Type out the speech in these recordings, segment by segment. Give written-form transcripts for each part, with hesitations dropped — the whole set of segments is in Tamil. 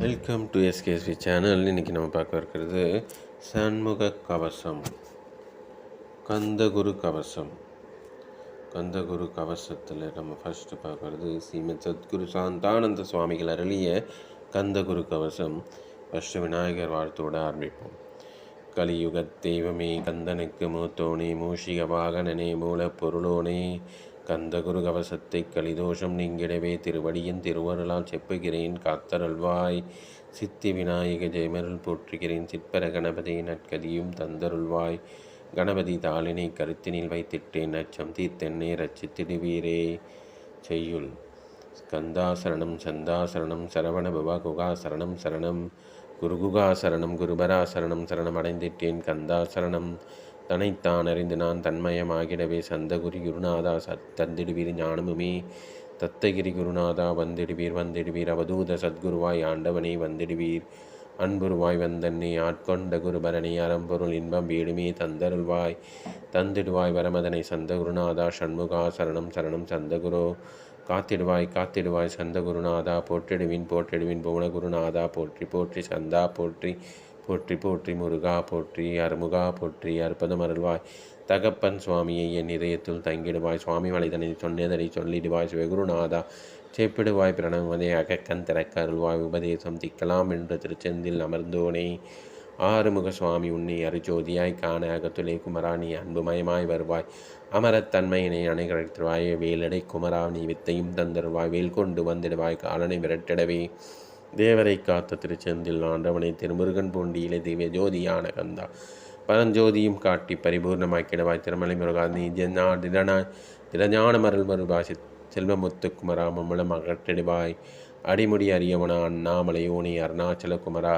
Welcome to எஸ்கேஎஸ்வி channel. இன்றைக்கி நம்ம பார்க்க இருக்கிறது சண்முக கவசம், கந்தகுரு கவசம். கந்தகுரு கவசத்தில் நம்ம ஃபஸ்ட்டு பார்க்குறது ஸ்ரீமத் சத்குரு சாந்தானந்த சுவாமிகள் அருளிய கந்தகுரு கவசம். ஃபஸ்ட்டு விநாயகர் வாழ்த்தோடு ஆரம்பிப்போம். கலியுகத் தெய்வமே, கந்தனுக்கு மூத்தோனே, மூஷிக வாகனனே, மூலப்பொருளோனே, கந்தகுரு கவசத்தை கலிதோஷம் நீங்கிடவே திருவடியின் திருவருளால் செப்புகிறேன், காத்தருள்வாய். சித்தி விநாயக ஜெயமருள் போற்றுகிறேன், சிற்பர கணபதி நற்கதியும் தந்தருள்வாய். கணபதி தாளினை கருத்தினில் வைத்திட்டேன், அச்சம் தீர்த்தென்னே ரச்சித்திடுவீரே. செய்யுள். ஸ்கந்தாசரணம் சந்தாசரணம் சரவண பவா குகாசரணம் சரணம் குருகுகாசரணம் குருபராசரணம் சரணம் அடைந்திட்டேன் கந்தாசரணம். தனைத்தான் அறிந்து நான் தன்மயமாகிடவே சந்தகுரி குருநாதா தந்திடுவீர் ஞானமுமே. தத்தகிரி குருநாதா வந்திடுவீர் அவதூத சத்குருவாய் ஆண்டவனை வந்திடுவீர். அன்புருவாய் வந்தன்னை ஆட்கொண்ட குருபரணி அறம்பொருள் இன்பம் வீடுமே தந்தருள்வாய். தந்திடுவாய் வரமதனை சந்தகுருநாதா ஷண்முகா சரணம் சரணம் சந்தகுரு. காத்திடுவாய் சந்தகுருநாதா போற்றிடுவின் புவனகுருநாதா போற்றி போற்றி சந்தா போற்றி போற்றி போற்றி முருகா போற்றி அருமுகா போற்றி அற்புதம் அருள்வாய். தகப்பன் சுவாமியை என் இதயத்தில் தங்கிடுவாய். சுவாமி மலைதனை சொன்னதனை சொல்லிடுவாய். சிவகுருநாதா செப்பிடுவாய். பிரணவதை அகக்கண் திறக்க அருள்வாய். உபதேசம் திக்கலாம் என்று திருச்செந்தில் அமர்ந்தோனே. ஆறுமுக சுவாமி உன்னை அருஜோதியாய் காண அகத்துலே குமரா நீ அன்புமயமாய் வருவாய். அமரத்தன்மையினை அணைகழ்த்துவாய். வேலடை குமரா நீ வித்தையும் தந்தருவாய். வேல் கொண்டு வந்திடுவாய். காலனை விரட்டிடவே தேவரை காத்த திருச்செந்தில் ஆண்டவனை திருமுருகன் பூண்டியிலே திவ்ய ஜோதியான கந்தா பரஞ்சோதியும் காட்டி பரிபூர்ணமாக்கிடவாய். திருமலை முருகா நீ திறஞான மருள் மருள்வாய். செல்வமுத்து குமரா மம்மளம் அகற்றிடுவாய். அடிமுடி அறியவனா அண்ணாமலையோனி அருணாச்சல குமரா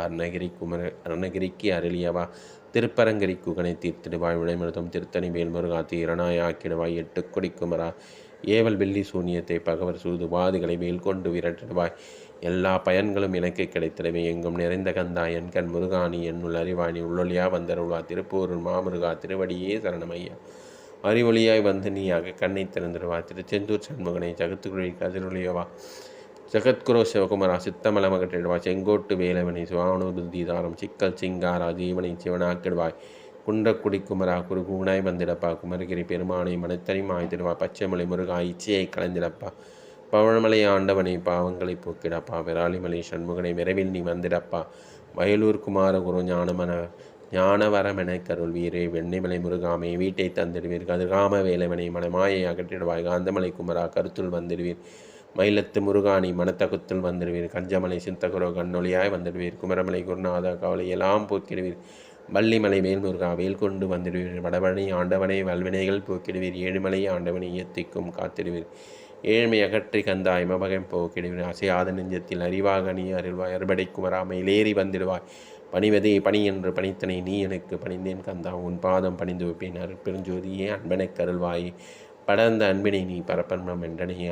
அருணகிரிக்கு அருளியவா. திருப்பரங்கரி குகனை தீர்த்திடுவாய். விளைமருதம் திருத்தணி வேல்முருகா தீரனாய் ஆக்கிடுவாய். எட்டுக்குடி குமரா ஏவல் வெள்ளி சூன்யத்தை பகவர் சூதுவாதிகளை வேல் கொண்டு விரட்டிடுவாய். எல்லா பயன்களும் எனக்கு கிடைத்திடவே எங்கும் நிறைந்த கந்தா என் கண் முருகாணி என்னுள் அறிவாணி உள்ளொலியா வந்தருள்வா. திருப்பூர் மாமுருகா திருவடியே சரணமையா. அறிவொளியாய் வந்து நீ கண்ணை திறந்துடுவா. திருச்செந்தூர் சண்முகனை ஜகத்துக்குழி கதிரொலியவா. ஜகத்குரு சிவகுமாரா சித்தமல மகற்றிடுவாய். செங்கோட்டு வேலவனை சுவானுபுத்திதாரம் சிக்கல் சிங்காரா ஜீவனை சிவனாக்கிடுவாய். குன்றக்குடி குமரா குருகூனாய் வந்திடப்பா. குமரகிரி பெருமானை மனத்தனி மாய்த்திடுவா. பச்சைமலை முருகா இச்சையை கலைந்திடப்பா. பவழமலை ஆண்டவனை பாவங்களை போக்கிடப்பா. விராலிமலை சண்முகனை விரைவில் நீ வந்திடப்பா. வயலூர் குமார குரு ஞானவரமென கருள் வீரே. வெண்ணிமலை முருகாமை வீட்டை தந்திடுவீர். கதிர்காம வேலவனை மனமாயை அகற்றிடுவாய். காந்தமலை குமரா கருத்துள் வந்திடுவீர். மயிலத்து முருகாணி மனத்தகுத்துள் வந்திடுவீர். கஞ்சமலை சித்தகுரோ கண்ணொலியாய் வந்திடுவீர். குமரமலை குருநாதா கவலையெல்லாம் போக்கிடுவீர். வள்ளிமலை வேல்முருகா வேல் கொண்டு வந்திடுவீர். வடபழனி ஆண்டவனை வல்வினைகள் போக்கிடுவீர். ஏழுமலை ஆண்டவனை இயத்திக்கும் காத்திடுவீர். ஏழ்மை அகற்றி கந்தாய் மபகம் போக்கிடுவீர். அசையாத நெஞ்சத்தில் அறிவாக நீ அருள்வாய். அறுபடை குமரா மயிலேறி வந்திடுவாய். பணிவதே பணி என்று பணித்தனை நீ எனக்கு பணிந்தேன் கந்தா. உன் பாதம் பணிந்து வைப்பேன். அருட்பெருஞ்சோதியே அன்பனைக் கருள்வாயே. படர்ந்த அன்பினை நீ பரப்பன்மம் என்றனையே.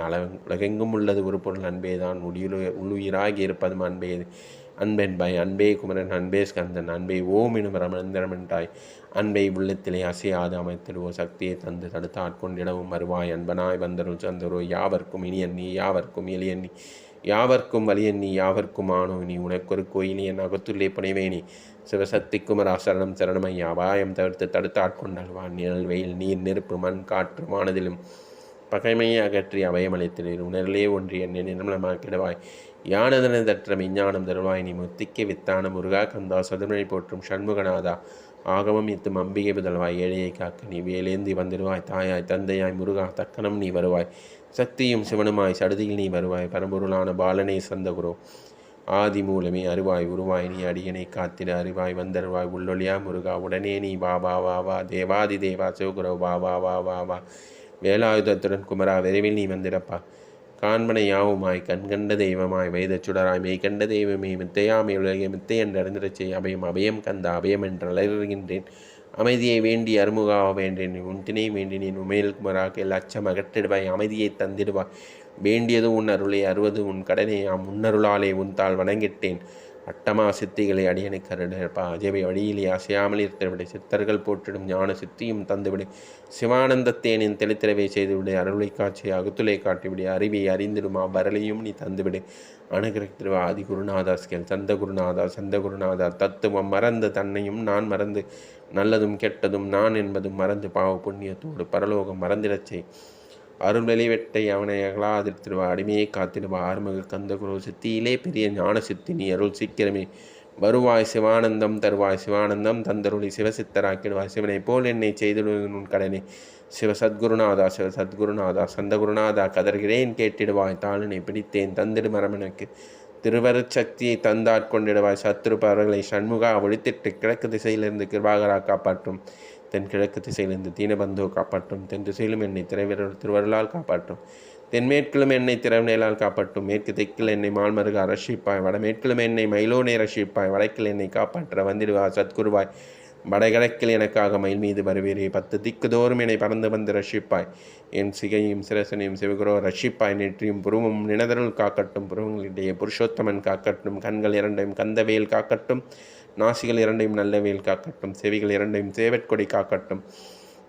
உலகெங்கும் உள்ளது ஒரு பொருள் அன்பேதான். உள்ளுயிராகி இருப்பதும் அன்பே அன்பென்பாய். அன்பே குமரன் அன்பே ஸ்கந்தன் அன்பே ஓம் எனும் ரமந்திரமென்றாய். அன்பை உள்ளத்திலே அசையாது அமைத்திடுவோ. சக்தியை தந்து தடுத்து ஆட்கொண்டிடவும் வருவாய். அன்பனாய் வந்தருள் சந்தரோ. யாவர்க்கும் இனியன் நீ யாவர்க்கும் எளியன் நீ யாவர்க்கும் வலியன் நீ யாவர்க்கும் ஆனோ நீ. உனக்கொரு கோயிலியன் அகத்துள்ளே புனைவேணி. சிவசக்தி குமரா சரணம் சரணமையா. அபாயம் தவிர்த்து தடுத்து ஆட்கொண்டாள்வான். நிழல் வெயில் நீர் நெருப்பு மண் காற்று வானதிலும் பகைமையை அகற்றி அபயமளித்தினர். உணர்லே ஒன்றி என்னை நிர்மலமாக்கிடுவாய். யானதன தற்ற விஞ்ஞானம் தருவாய். நீ முத்திக்க வித்தான முருகா கந்தா சதுமனை போற்றும் சண்முகநாதா. ஆகமம் இத்தும் அம்பிகை முதல்வாய். ஏழையை காக்க நீ வேலேந்தி வந்திடுவாய். தாயாய் தந்தையாய் முருகா தக்கனம் நீ வருவாய். சக்தியும் சிவனுமாய் சடுதியில் நீ வருவாய். பரம்பொருளான பாலனை சந்தகுரோ ஆதி மூலமே அருவாய் உருவாய். நீ அடியனை காத்திட அறிவாய் வந்தருவாய். உள்ளொலியா முருகா உடனே நீ வா வா வா வா. தேவாதி தேவா சிவகுரோ வா வா வா வா வா. வேலாயுதத்துடன் குமரா விரைவில் நீ வந்திடப்பா. காண்பனை யாவுமாய் கண்கண்ட தெய்வமாய் வைதச் சுடராய் மெய்கண்ட தெய்வமே. மித்தையாமை உலகை மித்தை என்று அறிந்திடச் செய். அபயம் கந்த அபயம் என்று அலறுகின்றேன். அமைதியை வேண்டி அருமுகாக வேண்டேன். உன்தினை வேண்டினேன். உமேல் குமராக்கில் அச்சம் அகற்றிடுவாய். அமைதியை தந்திடுவாய். வேண்டியது உன் அருளை அறுவது உன் கடனை. முன்னருளாலே உன் தாள் வணங்கிட்டேன். அட்டமா சித்திகளை அடியனை கருடப்பா அஜயவை வழியிலே அசையாமல் இருத்தவிடு சித்தர்கள் போற்றிடும் ஞான சித்தியும் தந்துவிடு சிவானந்தத்தேனின் தெளித்திரவை செய்துவிடு அருளை காட்சி அகுத்துளை காட்டிவிடு அறிவை அறிந்திடுமா வரலையும் நீ தந்துவிடு அனுகிரகித்திருவா ஆதி குருநாதாஸ்கேல் சந்த குருநாதா தத்துவம் மறந்து தன்னையும் நான் மறந்து நல்லதும் கெட்டதும் நான் என்பதும் மறந்து பாவ புண்ணியத்தோடு பரலோகம் மறந்திடச்சே அருள் வெளிவெட்டை அவனை அகலாதிருத்திடுவா அடிமையை காத்திடுவா ஆறுமுக கந்தகுரு சித்தியிலே பெரிய ஞான சித்தி நீ அருள் சீக்கிரமே வருவாய் சிவானந்தம் தருவாய் சிவானந்தம் தந்தருளி சிவசித்தராக்கிடுவாய் சிவனை போல் என்னை செய்திடுவது உன் கடனே சிவசத்குருநாதா சந்தகுருநாதா கதறுகிறேன் கேட்டிடுவாய் தாளினை பிடித்தேன் தந்திடு மரமனுக்கு திருவருட்சக்தியை தந்தாட்கொண்டிடுவாய் சத்ரு பவர்களை சண்முகா ஒழித்திட்டு கிழக்கு திசையிலிருந்து கிருபாகரா காப்பாற்றும் தென் கிழக்கு திசையிலிருந்து தீனபந்தோ காப்பாற்றும் தென் திசையிலும் என்னை திருவருளால் காப்பாற்றும் தென்மேற்கிலும் என்னை திறவினையால் காப்பாற்றும் மேற்கு தெற்கில் என்னை மால்மருக ரட்சிப்பாய் வடமேற்கிலும் என்னை மயிலோனே ரட்சிப்பாய் வடக்கில் என்னை காப்பாற்ற வந்திடுவாய் சத்குருவாய் வடகிழக்கில் எனக்காக மயில் மீது வருவீரே 10 திக்கு தோறும் என்னை பறந்து வந்து ரட்சிப்பாய் என் சிகையும் சிரசனையும் சிவகுரோ ரட்சிப்பாய் நெற்றியும் புருவம் நினதருள் காக்கட்டும் புருவங்களிடையே புருஷோத்தமன் காக்கட்டும் கண்கள் இரண்டையும் கந்தவேல் காக்கட்டும் நாசிகள் இரண்டையும் நல்லவேல் காக்கட்டும் செவிகள் இரண்டையும் சேவற்கொடி காக்கட்டும்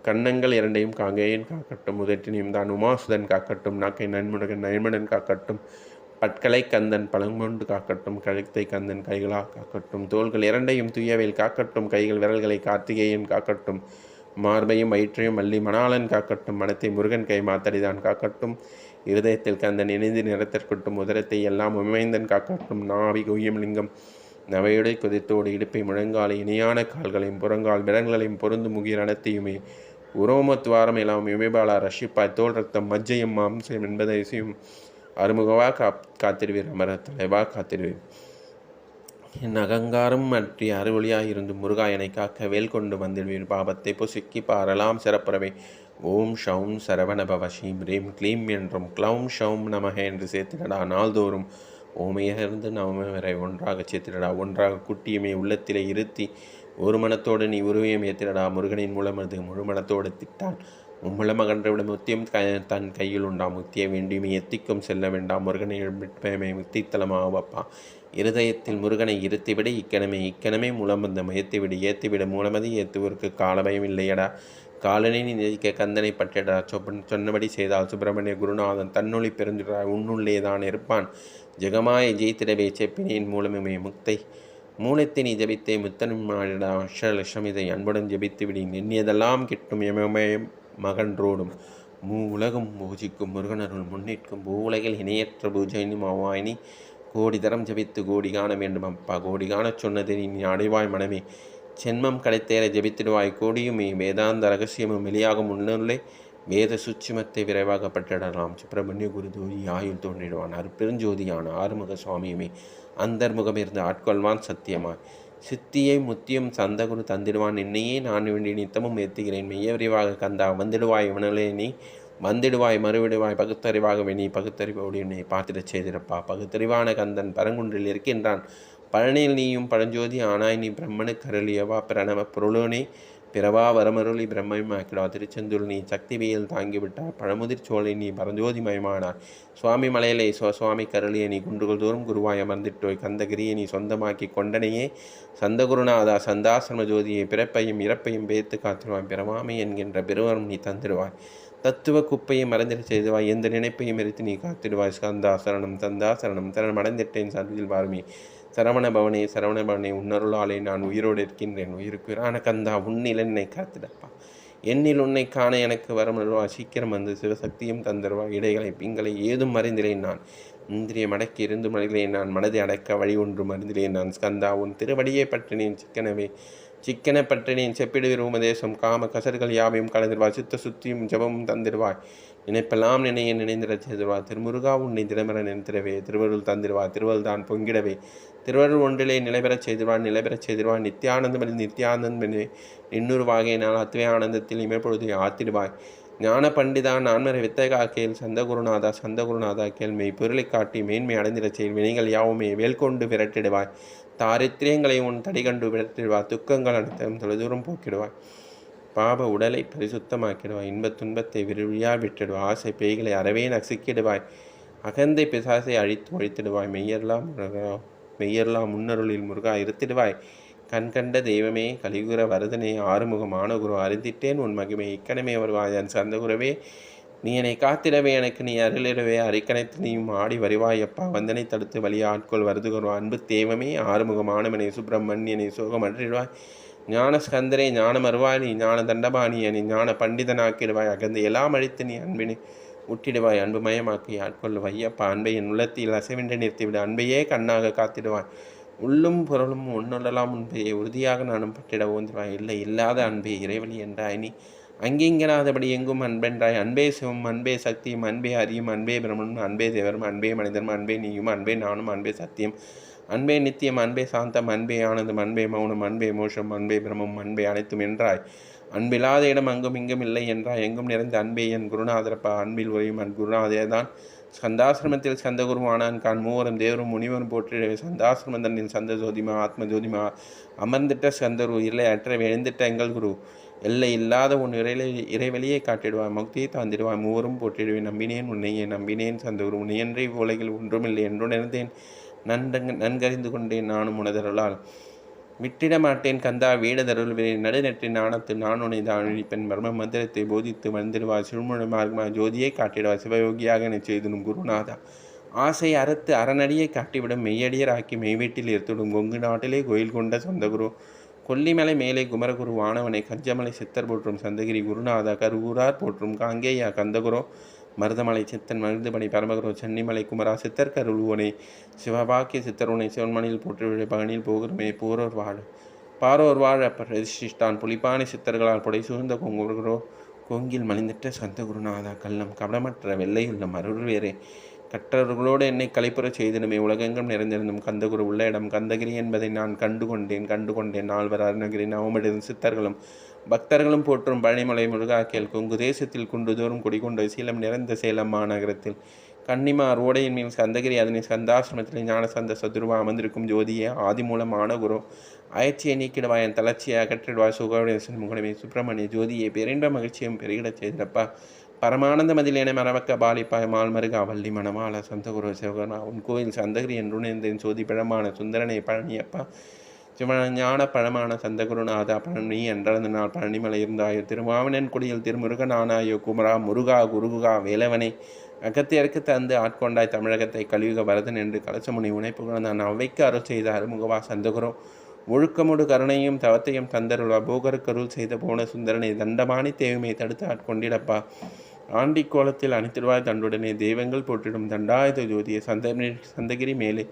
கன்னங்கள் இரண்டையும் காங்கேயன் காக்கட்டும் முதற்றினையும் தான் உமாசுதன் காக்கட்டும் நாக்கை நன்முடன் காக்கட்டும் பட்களை கந்தன் பழங்கொண்டு காக்கட்டும் கழுத்தை கந்தன் கைகளா காக்கட்டும் தோள்கள் இரண்டையும் துயவேல் காக்கட்டும் கைகள் விரல்களை கார்த்திகேயன் காக்கட்டும் மார்பையும் வயிற்றையும் மல்லி மணாளன் காக்கட்டும் மனத்தை முருகன் கை மாத்தடிதான் காக்கட்டும் இருதயத்தில் கந்தன் இணைந்து நிறத்திற்கட்டும் உதரத்தை எல்லாம் உமைந்தன் காக்கட்டும் நாவி குய்யம் லிங்கம் நவையுடை குதித்தோடு இடுப்பை முழங்காலை இணையான கால்களையும் புறங்கால் விரல்களையும் பொருந்து முகிர் அனைத்தையுமே உரோமத்வாரம் எல்லாம் இமைபாலா ரஷிப்பாய் தோல் ரத்தம் மஜ்ஜையும் மாம்சம் என்பதையும் அருமுகவா காத்திருவீர் அமர தலைவா காத்திருவீர் என் அகங்காரம் மற்றிய அறுவழியாக இருந்து முருகாயனை காக்க வேல் கொண்டு வந்திடுவீர் பாபத்தை பொசுக்கி பாரலாம் சிறப்புறவே ஓம் ஷவும் சரவணபவ ஸ்ரீம் ரீம் க்ளீம் என்றும் க்ளௌம் ஷவும் நமக என்று சேர்த்திடடா நாள்தோறும் ஓமையிலிருந்து நவம வரை ஒன்றாக சேர்த்திடடா ஒன்றாக குட்டியுமே உள்ளத்திலே இருத்தி ஒரு மனத்தோடு நீ உருவியம் ஏத்திடடா முருகனின் மூலம் அது முழு மனத்தோடு திட்டான் உம்மளம் அகன்றவிட முத்தியம் தன் கையில் உண்டாம் முத்திய வேண்டியுமே எத்திக்கும் செல்ல வேண்டாம் முருகனை விட்பயமே முத்தித்தலமாவப்பா இருதயத்தில் முருகனை இருத்திவிட இக்கணமே மூலம் வந்த ஏத்திவிடு ஏத்திவிட மூலமதி ஏத்துவதற்கு காலபயம் இல்லையடா காலனை நீ நிதிக்க கந்தனை பற்றிடா சொன்னபடி செய்தால் சுப்பிரமணிய குருநாதன் தன்னொழி பெருந்துடாய் உன்னுள்ளே தான் இருப்பான் ஜெகமாய ஜெயித்திடவே செப்பினியின் மூலமே முக்தை மூலத்தை நீ ஜபித்தே முத்தனும் மாடிடா அக்ஷலட்சம் இதை அன்புடன் ஜபித்து விடி எண்ணியதெல்லாம் கிட்டும் எமமயம் மகன்றோடும் உலகம் பூஜிக்கும் முருகனருள் முன்னிற்கும் பூவுலகில் இணையற்ற பூஜைனி மாவாயினி கோடி தரம் ஜபித்து கோடி காண வேண்டும் அப்பா கோடி காண சொன்னதை நீ அடைவாய் மனமே சென்மம் கடைத்தேற ஜபித்திடுவாய் கோடியுமே வேதாந்த ரகசியமும் வெளியாகும் முன்னுள்ளே வேத சுட்சிமத்தை விரைவாக பற்றிடலாம் சுப்பிரமணிய குருதோதி ஆயுள் தோன்றிடுவான் அருப்பெருஞ்சோதியான ஆறுமுக சுவாமியுமே அந்தர்முகம் இருந்து ஆட்கொள்வான் சத்தியமாய் சித்தியை முத்தியும் சந்தகுரு தந்திடுவான் என்னையே நான் வேண்டி நித்தமும் ஏற்றுகிறேன் மெய்ய விரைவாக கந்தா வந்திடுவாய் இவனலே நீ வந்திடுவாய் மறுவிடுவாய் பகுத்தறிவாகவே நீ பகுத்தறிவோடு என்னை பார்த்திடச் செய்திருப்பா பகுத்தறிவான கந்தன் பரங்குன்றில் இருக்கின்றான் பழனியில் நீயும் பழஞ்சோதி ஆனாய் நீ பிரம்மனுக்கு அருளியவா பிரணவ பொருளோனே பிறவா வரமருளி பிரம்மயமாக்கிடா திருச்செந்தூர் நீ சக்திவியல் தாங்கிவிட்டார் பழமுதிர் சோலை நீ பரஞ்சோதிமயமானார் சுவாமி மலையிலே சுவாமி கருளியை நீ குன்றுகள் தோறும் குருவாய் அமர்ந்திட்டோய் கந்தகிரியை நீ சொந்தமாக்கி கொண்டனையே சந்தகுருநாதா சந்தாசிரம ஜோதியை பிறப்பையும் இறப்பையும் பேத்து காத்திடுவாய் பிறவாமை என்கின்ற பெருவரும் நீ தந்திடுவாய் தத்துவ குப்பையை மறந்திட செய்துவாய் எந்த நினைப்பையும் எரித்து நீ காத்திடுவாய் சந்தா சரணம் சரணம் அடைந்திட்டேன் சந்தில் வாருமே சரவணபவனே உன்னருளாலே நான் உயிரோடு இருக்கின்றேன் உயிருக்குயிரான கந்தா உன்னில் என்னை காத்திடப்பா என்னில் உன்னை காண எனக்கு வரமருவா சீக்கிரம் வந்து சிவசக்தியும் தந்தருவா இடைகளை பிங்களை ஏதும் மறைந்திலேன் நான் இந்திரியம் அடக்கி இருந்து மறைகிறேன் நான் மனதை அடக்க வழி ஒன்றும் அறிந்திலேன் நான் ஸ்கந்தா உன் திருவடியை பற்றினேன் சிக்கனை பற்றினேன் செப்பிடுகிற உமதேசம் காம கசர்கள் யாவையும் கலந்திருவாய் சித்த சுத்தியும் ஜபமும் தந்திடுவாய் நினைப்பெல்லாம் நினைந்திடச் செய்திருவாய் திருமுருகா உன்னை தினமர நினைத்திடவே திருவருள் தந்திடுவாய் திருவருள் தான் பொங்கிடவே திருவருள் ஒன்றிலே நிலைபெறச் செய்திருவான் நித்தியானந்தம் இன்னொரு வாகையினால் அத்வே ஆனந்தத்தில் இமைப்பொழுது ஆத்திடுவாய் ஞான பண்டிதா நான்மறை வித்தகா கேள் சந்தகுருநாதா கேள் மெய் பொருளை காட்டி மேன்மை அடைந்திடச் செயல் வினைகள் யாவுமே வேல் கொண்டு விரட்டிடுவாய் தாரித்திரியங்களை உன் தடிகண்டு விரட்டிடுவாய் துக்கங்கள் அனைத்தையும் தொலைதூரம் போக்கிடுவாய் பாப உடலை பரிசுத்தமாக்கிடுவாய் இன்பத் துன்பத்தை விரும்பியால் விட்டுடுவாய் ஆசை பேய்களை அறவே நசுக்கிடுவாய் அகந்தை பிசாசை அழித்து ஒழித்திடுவாய் மெய்யெல்லாம் மெய்யெல்லாம் முன்னருளில் முருகா இருத்திடுவாய். கண்கண்ட தெய்வமே கலியுர வரதனே ஆறுமுகமான குரு அறிந்திட்டேன் உன் மகிமை இக்கணமே வருவாய். என் சந்தகுரவே நீ என்னை காத்திடவே எனக்கு நீ அருளிடவே அரிக்கணைத்து நீயும் ஆடி வருவாயப்பா. வந்தனை தடுத்து வழி ஆட்கொள் வருதுகொரு அன்பு தேவமே ஆறுமுகமானவனே சுப்பிரமணியனை சோகமன்றிடுவாய். ஞான ஸ்கந்தரே ஞானம் அருவாய். நீ ஞான தண்டபாணி நீ ஞான பண்டிதனாக்கிடுவாய். அகந்து எல்லாம் அழித்து நீ அன்பினை உட்டிடுவாய். அன்பு மயமாக்கி ஆட்கொள்ளுவாய் ஐயப்பா. அன்பை என் உள்ளத்தில் அசைவின்றி நிறுத்திவிடு. அன்பையே கண்ணாக காத்திடுவாய். உள்ளும் பொருளும் ஒன்னுள்ளலாம் உண்பையை உறுதியாக நானும் பட்டிட ஓந்திடுவாய். இல்லை இல்லாத அன்பே இறைவழி என்றாய். நீ அங்கெங்கனாதபடி எங்கும் அன்பென்றாய். அன்பே சிவம் அன்பே சக்தியும் அன்பே அறியும் அன்பே பிரமனும் அன்பே தேவரும் அன்பே மனிதனும் அன்பே நீயும் அன்பே நானும் அன்பே சத்தியம் அன்பே நித்தியம் அன்பே சாந்தம் அன்பே ஆனந்தம் அன்பே மௌனம் அன்பே மோஷம் அன்பே பிரமம் அன்பே அனைத்தும் என்றாய். அன்பில்லாத இடம் அங்கும் இங்கும் இல்லை என்றாய். எங்கும் நிறைந்த அன்பே என் குருநாதரப்பா. அன்பில் உரையும் அன் குருநாதேதான் ஸ்கந்தாசிரமத்தில் ஸ்கந்தகுருவானான் கான். மூவரும் தேவரும் முனிவரும் போற்றிடவே சந்தாசிரமந்தனில் சந்த ஜோதிமா ஆத்ம ஜோதிமா அமர்ந்திட்ட ஸ்கந்தரு இல்லை அற்ற எழுந்திட்ட எங்கள் குரு. எல்லை இல்லாத உன் இறைவெளியை காட்டிடுவாய். முக்தியை தாந்திடுவாய். மூவரும் போற்றிடுவேன். நம்பினேன் உன்னையே நம்பினேன் சந்தகுரு. உன்னையன்றே உலகில் ஒன்றுமில்லை என்று உணர்ந்தேன். நன்கறிந்து கொண்டேன் நானும் உணதருளால். விட்டிட மாட்டேன் கந்தா வீடதருள்வே. நடுநெற்றின் நாணத்தில் நான் உன்னை தாழிப்பெண் மர்ம மந்திரத்தை போதித்து வந்திடுவாய். சிறுமுழ மார்க்கமாக ஜோதியை காட்டிடுவாய். சிவயோகியாக என்னை செய்திடும் குருநாதா. ஆசை அறுத்து அறநடியை காட்டிவிடும் மெய்யடியராக்கி மெய்வீட்டில் இருத்திடும். கொங்கு நாட்டிலே கோயில் கொண்ட சொந்தகுரு. கொல்லிமலை மேலே குமரகுரு வானவனை கஞ்சமலை சித்தர் போற்றும் சந்தகிரி குருநாதா. கருவூரார் போற்றும் காங்கேயா கந்தகுரோ. மருதமலை சித்தன் மருதுபணி பரமகுரு சென்னிமலை குமரா சித்தர் கருளுவனை. சிவபாக்கிய சித்தருனை சிவன்மணியில் போற்றுவிழை பகனில் போகிறமே போரோர் வாழ பாரோர் வாழ பிரதிஷ்டான் புலிப்பானை சித்தர்களால் புடை சூழ்ந்த கொங்குரோ. கொங்கில் மலிந்திட்ட சந்த குருநாதா. கள்ளம் கபடமற்ற வெள்ளையுள்ள மருள் வேறே. கற்றவர்களோடு என்னை கலைப்புறச் செய்திடுமே. உலகெங்கும் நிறைந்திருந்தும் கந்தகுரு உள்ள இடம் கந்தகிரி என்பதை நான் கண்டுகொண்டேன். நால்வர் அருணகிரி நவமடிதும் சித்தர்களும் பக்தர்களும் போற்றும் பழனிமலை முருகாக்கேல். கொங்கு தேசத்தில் குண்டுதோறும் குடிகொண்டு சீலம் நிறைந்த சேலம் மாநகரத்தில் கன்னிமார் ஓடையின் மேல் சந்தகிரி அதனை சந்தாசிரமத்தில் ஞான சந்த சதுருவா அமர்ந்திருக்கும் ஜோதியே ஆதிமூலமான குரு. அயற்சியை நீக்கிடுவாய். என் தளர்ச்சியை அகற்றிடுவாய். சுகவுடைய முகமே சுப்பிரமணிய ஜோதியை பேரின்ப மகிழ்ச்சியும் பெருகிடச் செய்திடப்பா. பரமானந்த மதிலேன மரவக்க பாலிப்பாய் மால்மருகா வள்ளி மணமாள சந்தகுரு சிவகனா. உன் கோயில் சந்தகிரி என்றுணர்ந்தேன். சோதி பழமான சுந்தரனை பழனியப்பா. சிவஞான பழமான சந்தகுருநாதா. பழனி என்றிருந்த நாள் பழனிமலை இருந்தாயோ. திருமாவனன் குடியில் திருமுருகன் ஆனாயோ. குமரா முருகா குருகுகா வேலவனை அகத்தியருக்கு தந்து ஆட்கொண்டாய். தமிழகத்தை கலியுக வரதன் என்று கலசமுனி உணைப்புகழ்ந்தான். அவைக்கு அருள் செய்த அருமுகவா சந்தகுரு. ஒழுக்கமுடு கருணையும் தவத்தையும் தந்தருளா. போகருக்கு அருள் செய்த போன சுந்தரனை தண்டமானி தேவுமை தடுத்து ஆட்கொண்டிடப்பா. ஆண்டி கோலத்தில் அணித்திடுவாய் தண்டுடனே. தெய்வங்கள் போற்றிடும் தண்டாயுத ஜோதியை சந்தகிரி மேலே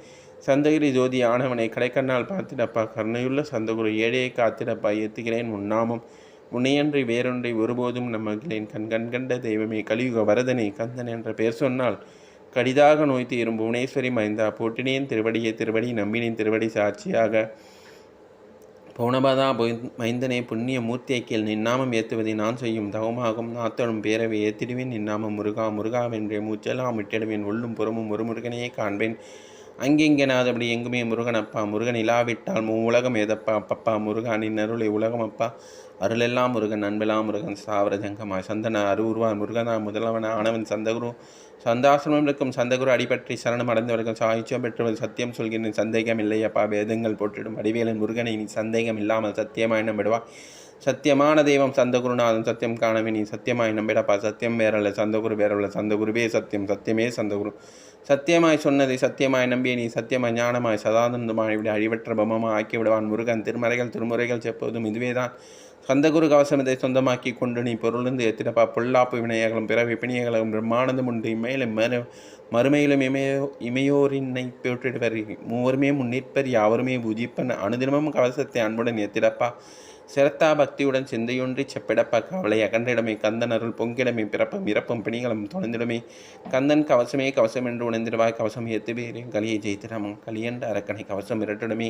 சந்தகிரி ஜோதி ஆனவனை கடைக்கண்ணால் பார்த்திடப்பா. கருணையுள்ள சந்தகுரு ஏழையை காத்திடப்பா. ஏத்துகிறேன் உன்னாமம் உன்னையன்றி வேறொன்றை ஒருபோதும் நம்மகிலேன். கண்கண்ட தெய்வமே கலியுக வரதனை கந்தன் என்ற பெயர் சொன்னால் கடிதாக நோய் தீரும் புவனேஸ்வரி மைந்தா. போட்டினேன் திருவடி நம்பினேன் திருவடி சாட்சியாக. பௌனபதா மைந்தனே புண்ணிய மூர்த்தியை கேள். நின்னாமம் ஏற்றுவதை நான் செய்யும் தவமாகும். நாத்தலும் பேரவை ஏத்திடுவேன். நின்னாமம் முருகா முருகாவென்றே மூச்செல்லாம் விட்டிடுவேன். உள்ளும் புறமும் ஒரு முருகனையே காண்பேன். அங்கெங்கெனாதபடி எங்குமே முருகனப்பா. முருகன் இலாவிட்டால் உலகம் ஏதப்பா. அப்பப்பா முருகா நின் அருளை உலகம் அப்பா. அருளெல்லாம் முருகன் அன்பெல்லாம் முருகன் சாவர ஜங்கமாய் சந்தன அருவுருவான் முருகனா முதலவன ஆனவன் சந்தகுரு. சந்தாசிரமம் இருக்கும் சந்தகுரு அடிபற்றி சரணம் அடைந்தவர்கள் சாயுச்சியம் பெற்றவர். சத்தியம் சொல்கிறேன் சந்தேகம் இல்லையப்பா. வேதங்கள் போற்றிடும் அடிவேலன் முருகனை நீ சந்தேகம் இல்லாமல் சத்தியமாய் நம்பிடுவா. சத்தியமான தெய்வம் சந்தகுருநாதன் சத்தியம் காணவே நீ சத்தியமாய் நம்பிடப்பா. சத்தியம் வேறல்ல சந்தகுரு வேறல்ல சந்தகுருவே சத்தியம் சத்தியமே சந்தகுரு. சத்தியமாய் சொன்னதை சத்தியமாய் நம்பிய நீ சத்தியமாய் ஞானமாய் சதானந்தமாய் விட அழிவற்ற பமமாக ஆக்கி விடுவான் முருகன். திருமுறைகள் செப்போதும் இதுவேதான். சந்தகுரு கவசமதை சொந்தமாக்கி கொண்டு நீ பொருளிருந்து எத்திடப்பா. பொல்லாப்பு வினையகளும் பிறவி பிணியகளும் பிரம்மானந்தம் உண்டு. இமையிலும் மறுமையிலும் இமையோரின்னை போற்றிடுவர். மூவருமே முன்னிற்பர் யாவருமே பூஜிப்பன். அனுதினமும் கவசத்தை அன்புடன் எத்திடப்பா. சிரத்தா பக்தியுடன் சிந்தையொன்றி செப்பிடப்பா. கவலை அகன்றிடமே கந்தன் அருள் பொங்கிடமே. பிறப்பும் இறப்பும் பிணிகளும் தொலைந்திடமே. கந்தன் கவசமே கவசம் என்று உணர்ந்திடுவாய். கவசம் ஏத்துவேறேன் கலியை ஜெயித்திடமும் கலியன்ற அரக்கனை கவசம் இரட்டிடமே.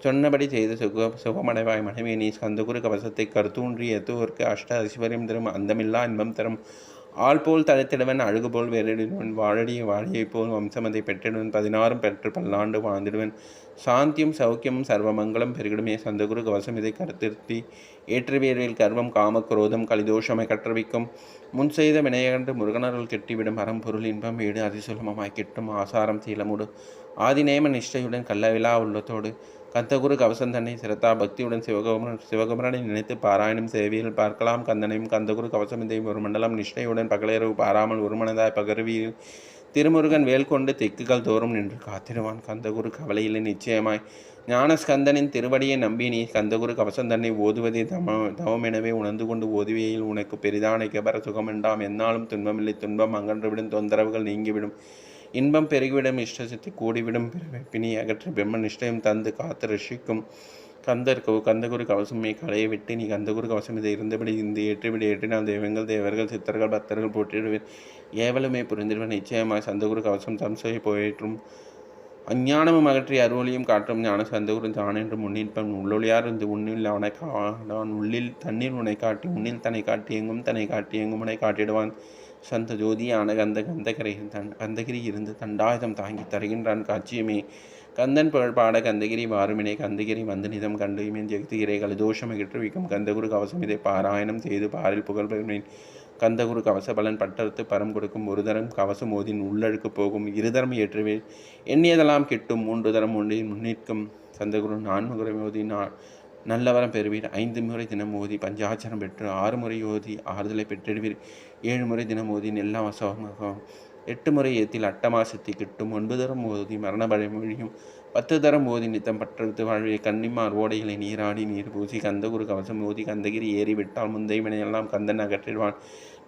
சொன்னபடி செய்து சுகமடைவாய் மனைவி நீ. கந்தகுரு கவசத்தை கருத்தூன்றி எத்துவோர்க்கு அஷ்ட ஐஸ்வர்யம் தரும் அந்தமில்லா இன்பம் தரும். ஆள் போல் தழைத்திடுவன் அழுகு போல் வேறிடுவன். வாழியை போல் வம்சமதை பெற்றிடுவன். 16 பெற்று பல்லாண்டு வாழ்ந்திடுவன். சாந்தியும் சௌக்கியமும் சர்வமங்கலம் பெருகிடுமே. சந்தகுரு கவசம் இதை கருத்திருத்தி ஏற்றுவேரில் கர்வம் காம குரோதம் கலிதோஷமை கற்றவிக்கும். முன் செய்த வினையகன்று முருகனருள் கெட்டிவிடும். அறம் பொருள் இன்பம் வீடு அதிசுலமமாய் கிட்டும். ஆசாரம் சீலமுடு ஆதிநேம நிஷ்டையுடன் கள்ளவிழா உள்ளத்தோடு கந்தகுரு கவசம் தன்னை சிரத்தா பக்தியுடன் சிவகுமரனை நினைத்து பாராயணம் சேவையில் பார்க்கலாம். கந்தனையும் கந்தகுரு கவசம் இதையும் ஒரு மண்டலம் நிஷ்டையுடன் பகலிரவு பாராமல் ஒரு மனதாய் பகர்வியில் திருமுருகன் வேல் கொண்டு தெக்குகள் தோறும் நின்று காத்திடுவான். கந்தகுரு கவலையில் நிச்சயமாய் ஞானஸ்கந்தனின் திருவடியை நம்பி நீ கந்தகுரு கவசம் தன்னை ஓதுவதே தவம் எனவே உணர்ந்து கொண்டு ஓதுவையில் உனக்கு பெரிதான கபர சுகமென்றாம். என்னாலும் துன்பமில்லை. துன்பம் அகன்றுவிடும். தொந்தரவுகள் நீங்கிவிடும். இன்பம் பெருகிவிடும். இஷ்டசக்தி கூடிவிடும். பிணி அகற்றி பிரம்ம நிஷ்டயம் தந்து காத்து ரஷிக்கும் கந்தகுரு கவசமே கலையை விட்டு நீ கந்தகுரு கவசம் இதை இருந்தபடி இந்த ஏற்றிவிட ஏற்றினால் தெய்வங்கள் தேவர்கள் சித்தர்கள் பக்தர்கள் போற்றிடுவேன். ஏவலுமே புரிந்திடுவேன். நிச்சயமாய் சந்தகுரு கவசம் தம்சை போயிற்றும் அஞ்ஞானமும் அகற்றி அருளொளியும் காட்டும் ஞான சந்தகுரு தான் என்று முன்னிற்பன் உள்ளொளியார் இருந்து உன்னில் அவனை காடான் உள்ளில் தண்ணீர் உன்னை காட்டி உன்னில் தன்னை காட்டி எங்கும் தன்னை காட்டி எங்கும் உன்னை காட்டிடுவான். சந்த ஜோதியான கந்தகிரி இருந்து தண்டாயுதம் தாங்கி தருகின்றான் காட்சியுமே. கந்தன் புகழ் பாட கந்தகிரி வாருமினை கந்தகிரி வந்து நிதம் கண்டு இமேன் ஜெகத்திகிரை கலதோஷம் அகற்றுவிக்கும் கந்தகுரு கவசம் இதை பாராயணம் செய்து பாரில் புகழ் பெறுவேன். கந்தகுரு கவச பலன் பட்டறுத்து பரம் கொடுக்கும். ஒரு தரம் கவசம் ஓதின் உள்ளழுக்கு போகும். இருதரம் ஏற்றுவேன் எண்ணியதெல்லாம் கிட்டும். 3 தரம் முன்னிற்கும் கந்தகுரு 4 முறை ஓதி நல்லவரம் பெறுவீர். 5 முறை தினம் ஓதி பஞ்சாட்சரம் பெற்று 6 முறை ஓதி ஆறுதலை பெற்றிடுவீர். 7 முறை தினம் ஓதி எல்லா வசமாக 8 முறை ஏத்தில் அட்டமாசத்தி கிட்டும். 9 தரம் ஓதி மரண பழமொழியும் 10 தரம் ஓதி நித்தம் பற்றெடுத்து வாழ்வியை கன்னிமார் ஓடைகளை நீராடி நீர் பூசி கந்தகுரு கவசம் ஓதி கந்தகிரி ஏறி விட்டால் முந்தைவினையெல்லாம் கந்தன் அகற்றிடுவான்.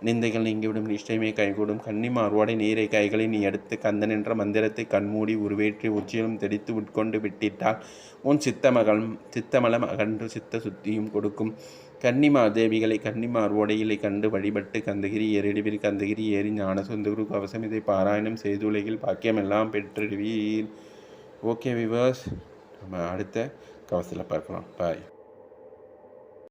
நிந்தைகள் நீங்கிவிடும். நிஷ்டையுமே கைகூடும். கன்னிமார் ஓடை நீரை கைகளை நீ எடுத்து கந்தன் என்ற மந்திரத்தை கண்மூடி உருவேற்றி உச்சியிலும் தெளித்து உட்கொண்டு விட்டிட்டால் உன் சித்தமலம் அகன்று சித்த சுத்தியும் கொடுக்கும். கன்னிமார் தேவிகளை கன்னிமார் ஓடையிலை கண்டு வழிபட்டு கந்தகிரி ஏறிடுவீர். கந்தகிரி ஏறி ஞான சொந்தகுரு கவசம் இதை பாராயணம் செய்து உலகில் பாக்கியமெல்லாம் பெற்றிடுவீர். ஓகே விவர்ஸ், நம்ம அடுத்த கவசத்தில் பார்க்கலாம். பாய்.